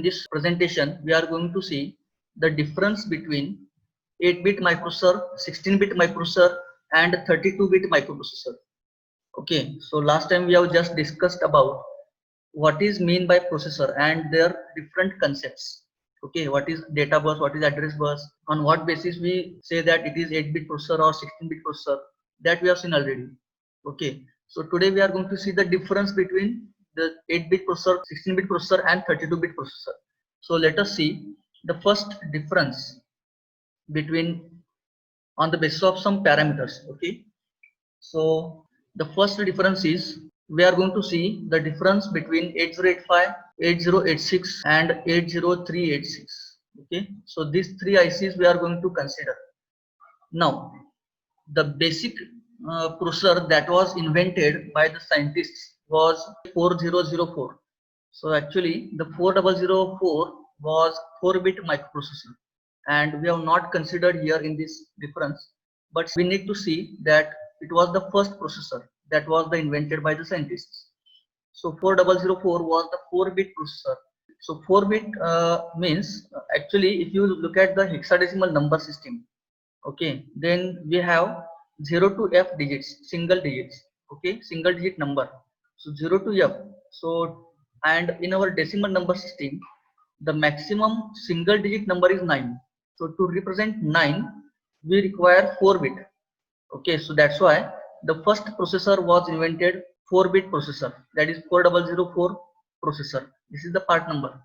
in this presentation, we are going to see the difference between 8-bit microprocessor, 16-bit microprocessor, and 32-bit microprocessor. Okay, so last time we have just discussed about what is mean by processor and their different concepts. Okay, what is data bus, what is address bus, on what basis we say that it is 8-bit processor or 16-bit processor, that we have seen already. Okay, so today we are going to see the difference between the 8-bit processor, 16-bit processor and 32-bit processor. So let us see the first difference between on the basis of some parameters. Okay, so the first difference is we are going to see the difference between 8085, 8086 and 80386. Okay, so these three ICs we are going to consider. Now the basic processor that was invented by the scientists was 4004. So actually the 4004 was 4-bit microprocessor, and we have not considered here in this difference, but we need to see that it was the first processor that was invented by the scientists. So 4004 was the 4-bit processor. So 4-bit means actually if you look at the hexadecimal number system, okay, then we have 0 to f digits, single digits, okay, single digit number. So 0 to f. So and in our decimal number system, the maximum single digit number is 9. So to represent 9, we require 4-bit. Okay, so that's why the first processor was invented, 4-bit processor, that is 4004 processor. This is the part number.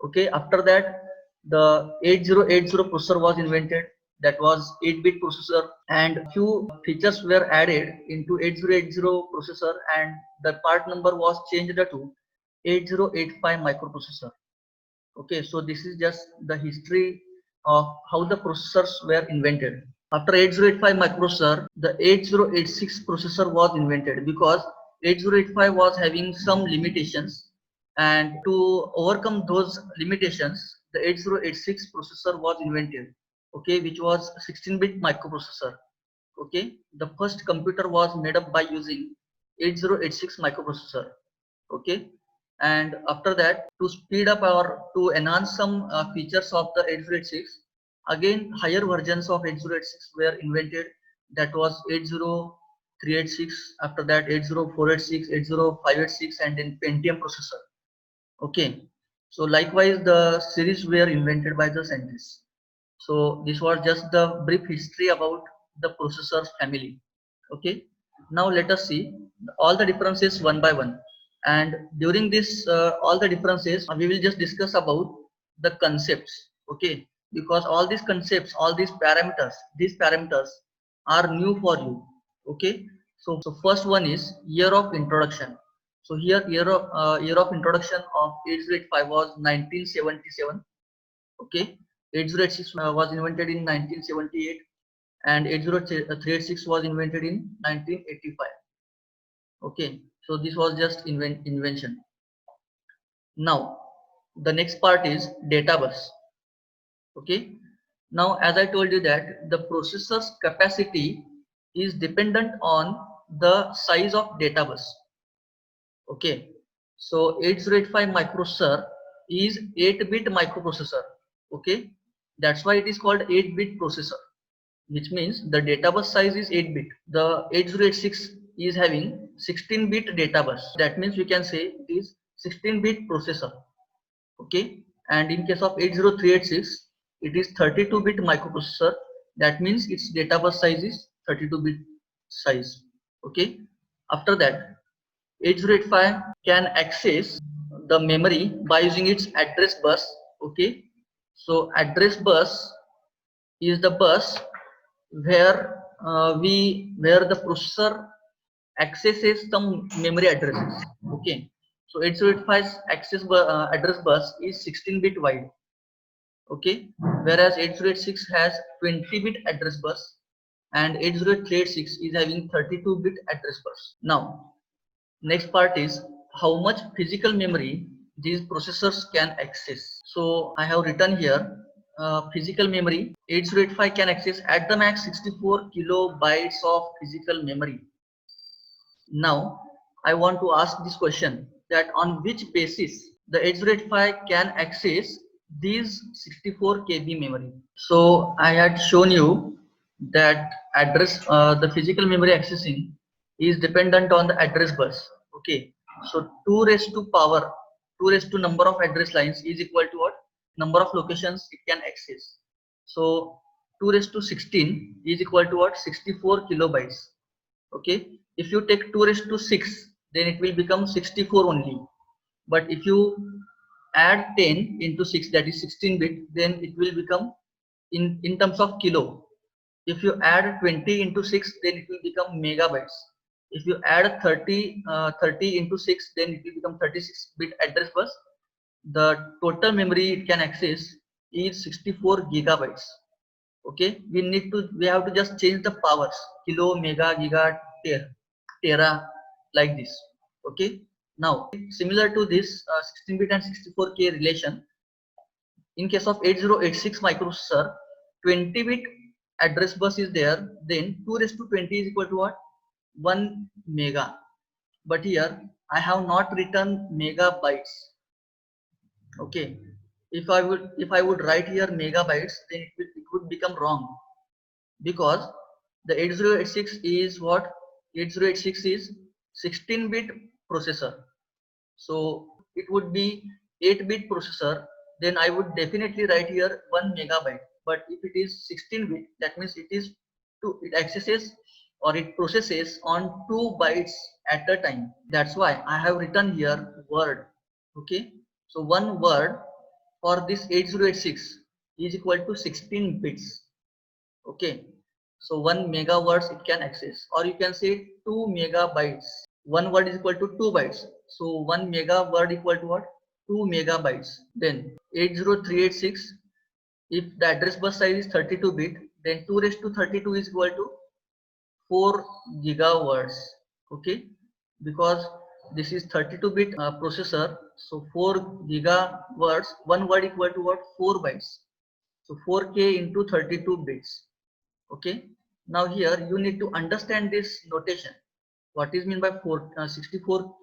Okay, after that the 8080 processor was invented, that was 8-bit processor, and few features were added into 8080 processor, and the part number was changed to 8085 microprocessor. Okay, so this is just the history of how the processors were invented. After 8085 microprocessor, the 8086 processor was invented because 8085 was having some limitations, and to overcome those limitations, the 8086 processor was invented. Okay, which was 16-bit microprocessor. Okay, the first computer was made up by using 8086 microprocessor. Okay, and after that, to speed up or to enhance some features of the 8086, again higher versions of 8086 were invented, that was 80386, after that 80486, 80586, and then Pentium processor. Okay, so likewise the series were invented by the scientists. So this was just the brief history about the processors family. Okay, now let us see all the differences one by one, and during this all the differences we will just discuss about the concepts. Okay, because all these concepts, all these parameters are new for you. Okay, so first one is year of introduction. So here year of introduction of 8085 was 1977. Okay, 8086 was invented in 1978, and 8036 was invented in 1985. Okay, so this was just invention. Now the next part is data bus. Okay, now as I told you that the processor's capacity is dependent on the size of data bus. Okay, so 8085 microprocessor is 8-bit microprocessor. Okay, that's why it is called 8-bit processor, which means the data bus size is 8-bit. The 8086 is having 16-bit data bus. That means we can say it is 16-bit processor. Okay, and in case of 80386, it is 32-bit microprocessor. That means its data bus size is 32-bit size. Okay, after that 8085 can access the memory by using its address bus. Okay, so address bus is the bus where where the processor accesses some memory addresses. Okay, so 8085's address bus is 16-bit wide. Okay, whereas 8086 has 20-bit address bus, and 80386 is having 32-bit address bus. Now next part is how much physical memory these processors can access. So I have written here physical memory. 8085 can access at the max 64 kilobytes of physical memory. Now I want to ask this question, that on which basis the 8085 can access these 64 KB memory. So I had shown you that the physical memory accessing is dependent on the address bus. Okay, so 2 raised to power 2 raised to number of address lines is equal to what? Number of locations it can access. So 2 raised to 16 is equal to what? 64 kilobytes. Okay, if you take 2 raised to 6, then it will become 64 only. But if you add 10 into 6, that is 16 bit, then it will become in terms of kilo. If you add 20 into 6, then it will become megabytes. If you add 30 into 6, then it will become 36 bit address bus. The total memory it can access is 64 gigabytes. Okay, we have to just change the powers: kilo, mega, giga, tera, like this. Okay, now similar to this 16 bit and 64K relation, in case of 8086 microprocessor, 20 bit address bus is there, then 2 raised to 20 is equal to what? 1 mega. But here I have not written megabytes. Okay, if I would write here megabytes, then it would become wrong, because the 8086 is what? 8086 is 16 bit processor. So it would be 8 bit processor, then I would definitely write here 1 megabyte. But if it is 16 bit, that means it accesses or it processes on 2 bytes at a time. That's why I have written here word. Okay, so one word for this 8086 is equal to 16 bits. Okay, so 1 mega words it can access, or you can say 2 megabytes. One word is equal to 2 bytes, so 1 mega word equal to what? 2 megabytes. Then 80386, if the address bus size is 32 bit, then 2 raised to 32 is equal to 4 gigawords. Okay, because this is 32 bit processor, so 4 gigawords, one word equal to what? 4 bytes. So 4K into 32 bits. Okay, now here you need to understand this notation. What is mean by 64?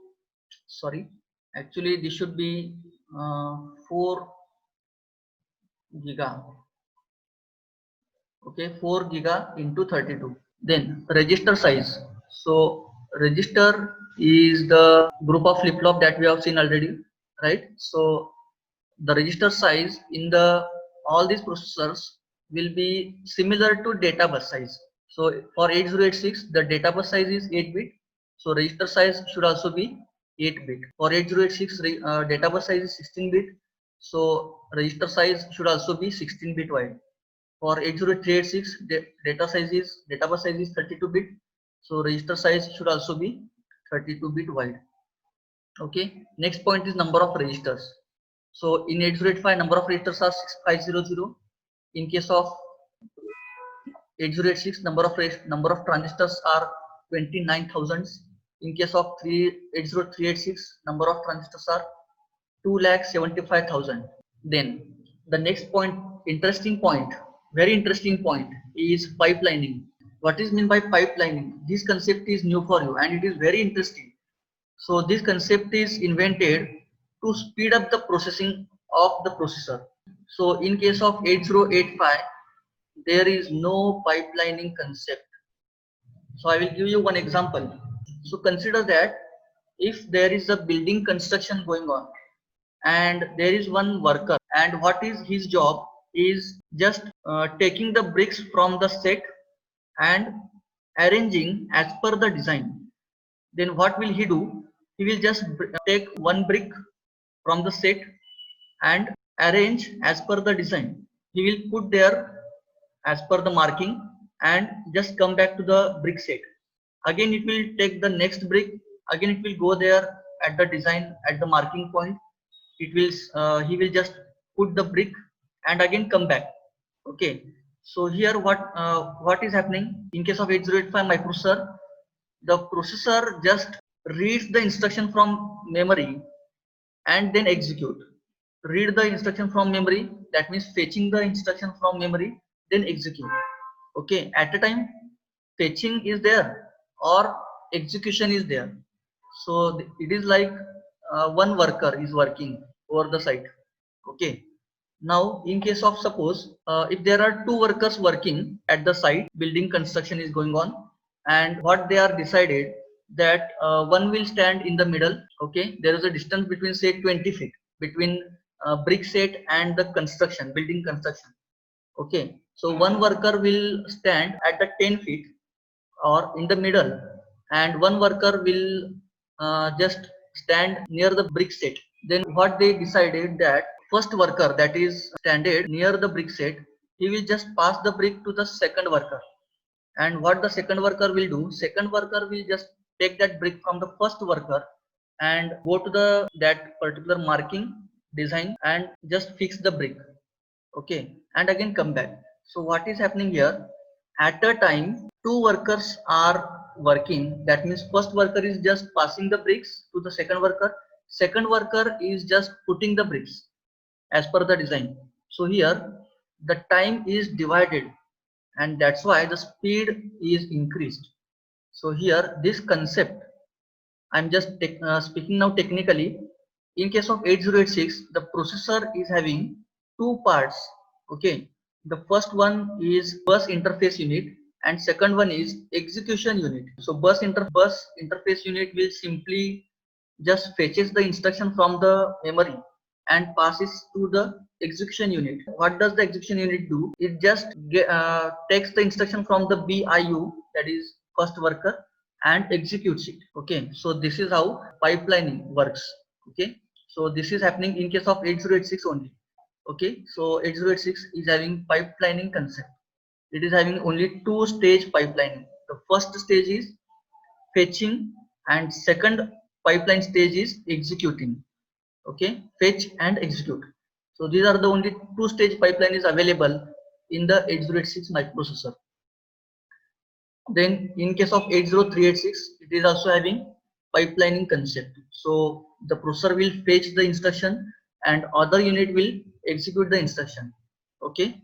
Sorry, actually this should be 4 giga. Okay, 4 giga into 32. Then register size. So register is the group of flip flop that we have seen already, right? So the register size in the all these processors will be similar to data bus size. So for 8086, the data bus size is 8 bit. So register size should also be 8 bit. For 8086, data bus size is 16 bit. So register size should also be 16 bit wide. For 80386, data bus size is 32 bit. So register size should also be 32 bit wide. Okay. Next point is number of registers. So in 8085, number of registers are 6500. In case of 8086, number of transistors are 29,000. In case of 80386, number of transistors are 2,75,000. Then the next point, very interesting point, is pipelining. What is meant by pipelining? This concept is new for you and it is very interesting. So this concept is invented to speed up the processing of the processor. So in case of 8085, there is no pipelining concept. So I will give you one example. So consider that if there is a building construction going on and there is one worker, and what is his job is just taking the bricks from the set and arranging as per the design. Then what will he do? He will just take one brick from the set and arrange as per the design. He will put there as per the marking and just come back to the brick set. Again it will take the next brick, again it will go there at the design, at the marking point. It will he will just put the brick and again come back. Okay, so here what is happening in case of 8085 microprocessor? The processor just reads the instruction from memory and then execute. Read the instruction from memory, that means fetching the instruction from memory, then execute. Okay, at a time fetching is there or execution is there. So it is like one worker is working. over the site. Okay. Now, in case of suppose if there are two workers working at the site, building construction is going on, and what they are decided that one will stand in the middle. Okay, there is a distance between say 20 feet between brick set and the construction, building construction. Okay, so one worker will stand at the 10 feet or in the middle, and one worker will just stand near the brick set. Then what they decided that first worker that is standed near the brick set, he will just pass the brick to the second worker. And what the second worker will do, second worker will just take that brick from the first worker and go to the that particular marking design and just fix the brick. Okay, and again come back. So what is happening here, at a time two workers are working. That means first worker is just passing the bricks to the second worker is just putting the bricks as per the design. So here the time is divided, and that's why the speed is increased. So here this concept, I'm just speaking now technically. In case of 8086, the processor is having two parts. Okay, the first one is bus interface unit, and second one is execution unit. So bus interface unit will simply just fetches the instruction from the memory and passes to the execution unit. What does the execution unit do? It just takes the instruction from the BIU, that is first worker, and executes it. Okay, so this is how pipelining works. Okay, so this is happening in case of 8086 only. Okay, so 8086 is having pipelining concept. It is having only two stage pipelining. The first stage is fetching, and second pipeline stage is executing. Okay, fetch and execute. So these are the only two stage pipeline is available in the 8086 microprocessor. Then in case of 80386, it is also having pipelining concept. So the processor will fetch the instruction and other unit will execute the instruction. Okay,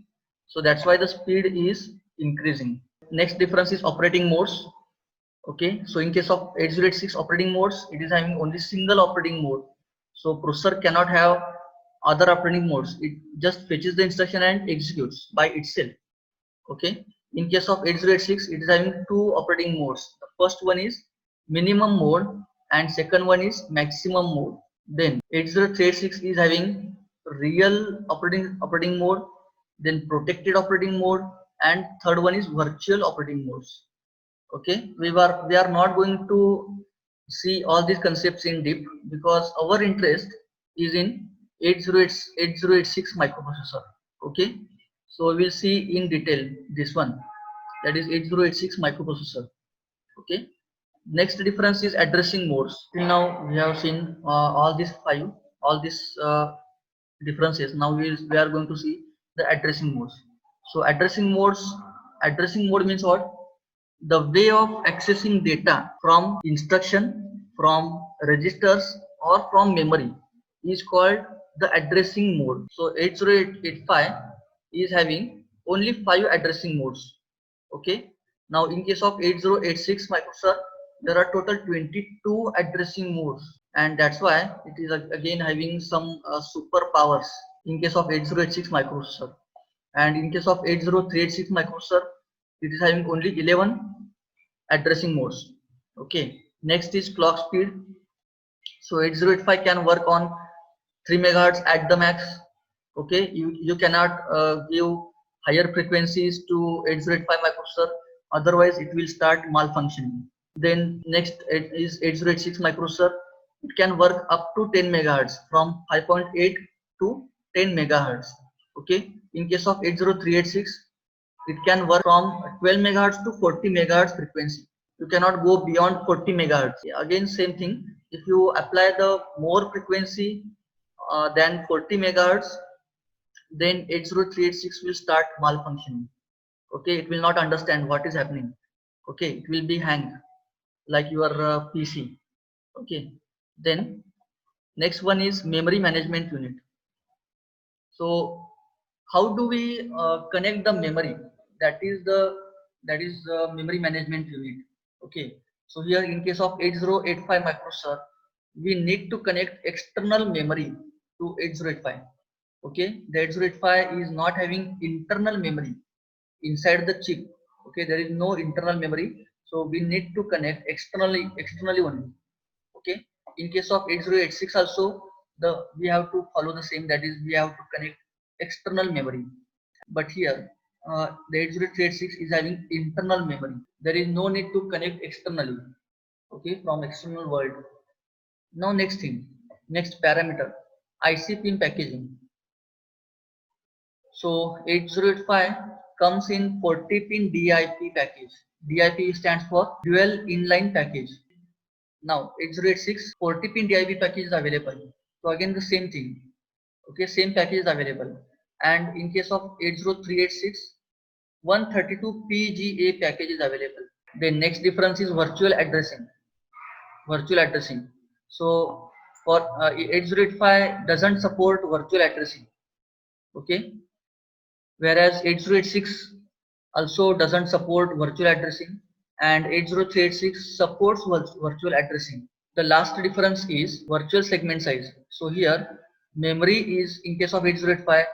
so that's why the speed is increasing. Next difference is operating modes. Okay, so in case of 8086 operating modes, it is having only single operating mode. So processor cannot have other operating modes. It just fetches the instruction and executes by itself. Okay, in case of 8086, it is having two operating modes. The first one is minimum mode and second one is maximum mode. Then 8036 is having real operating mode, then protected operating mode, and third one is virtual operating modes. Okay, we are not going to see all these concepts in deep because our interest is in 8086 microprocessor. Okay, so we will see in detail this one, that is 8086 microprocessor. Okay, next difference is addressing modes. Till now we have seen all these differences. Now we are going to see the addressing modes. So addressing mode means what? The way of accessing data from instruction, from registers, or from memory is called the addressing mode. So 8085 is having only 5 addressing modes. Okay, now in case of 8086 microprocessor, there are total 22 addressing modes, and that's why it is again having some superpowers in case of 8086 microprocessor. And in case of 80386 microprocessor, it is having only 11 addressing modes. Okay, next is clock speed. So 8085 can work on 3 megahertz at the max. Okay, you cannot give higher frequencies to 8085 microprocessor, otherwise it will start malfunctioning. Then next it is 8086 microprocessor. It can work up to 10 megahertz, from 5.8 to 10 megahertz. Okay, in case of 80386, it can work from 12 megahertz to 40 megahertz frequency. You cannot go beyond 40 megahertz. Again, same thing. If you apply the more frequency than 40 megahertz, then 80386 will start malfunctioning. Okay, it will not understand what is happening. Okay, it will be hang like your PC. Okay, then next one is memory management unit. So how do we connect the memory? That is the memory management unit. Okay, so here in case of 8085 microprocessor, we need to connect external memory to 8085. Okay, the 8085 is not having internal memory inside the chip. Okay, there is no internal memory, so we need to connect externally only. Okay, in case of 8086 also, we have to follow the same, that is we have to connect external memory. But here the 8086 is having internal memory, there is no need to connect externally, okay, from external world. Now next thing, next parameter, IC pin packaging. So 8085 comes in 40 pin DIP package. DIP stands for dual inline package. Now 8086 40 pin DIP package is available. So again the same thing. Okay, same package is available. And in case of 80386, 132 PGA package is available. The next difference is virtual addressing. Virtual addressing. So for 8085 doesn't support virtual addressing. Okay, whereas 8086 also doesn't support virtual addressing, and 80386 supports virtual addressing. The last difference is virtual segment size. So here memory is, in case of 8085,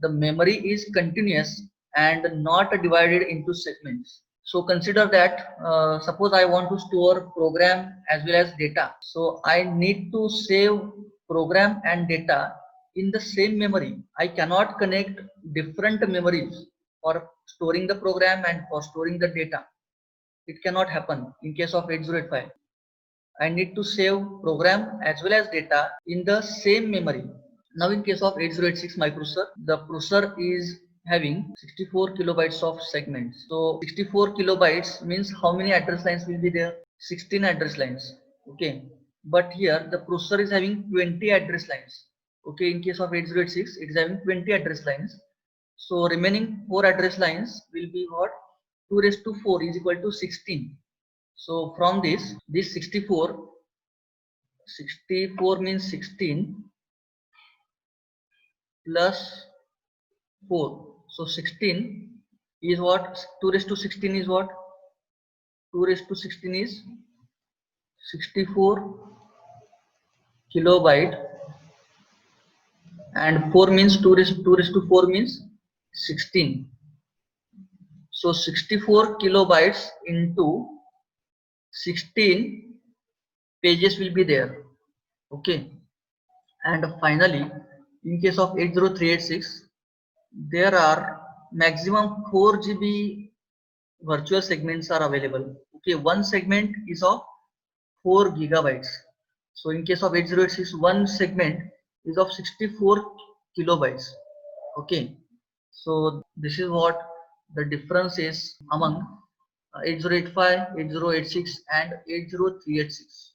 the memory is continuous and not divided into segments. So consider that suppose I want to store program as well as data. So I need to save program and data in the same memory. I cannot connect different memories for storing the program and for storing the data. It cannot happen in case of 8085. I need to save program as well as data in the same memory. Now in case of 8086 microprocessor, the processor is having 64 kilobytes of segments. So 64 kilobytes means how many address lines will be there? 16 address lines. Okay, but here the processor is having 20 address lines. Okay, in case of 8086 it is having 20 address lines. So remaining 4 address lines will be what? 2 raised to 4 is equal to 16. So from this 64 means 16 plus 4. So 16 is what? 2 raised to 16 is what? 2 raised to 16 is 64 kilobyte, and 4 means 2 raised to 4 means 16. So 64 kilobytes into 16 pages will be there. Okay, and finally in case of 80386, there are maximum 4 GB virtual segments are available. Okay, one segment is of 4 gigabytes. So in case of 8086, one segment is of 64 kilobytes. Okay, so this is what the difference is among 8085, 8086 and 80386.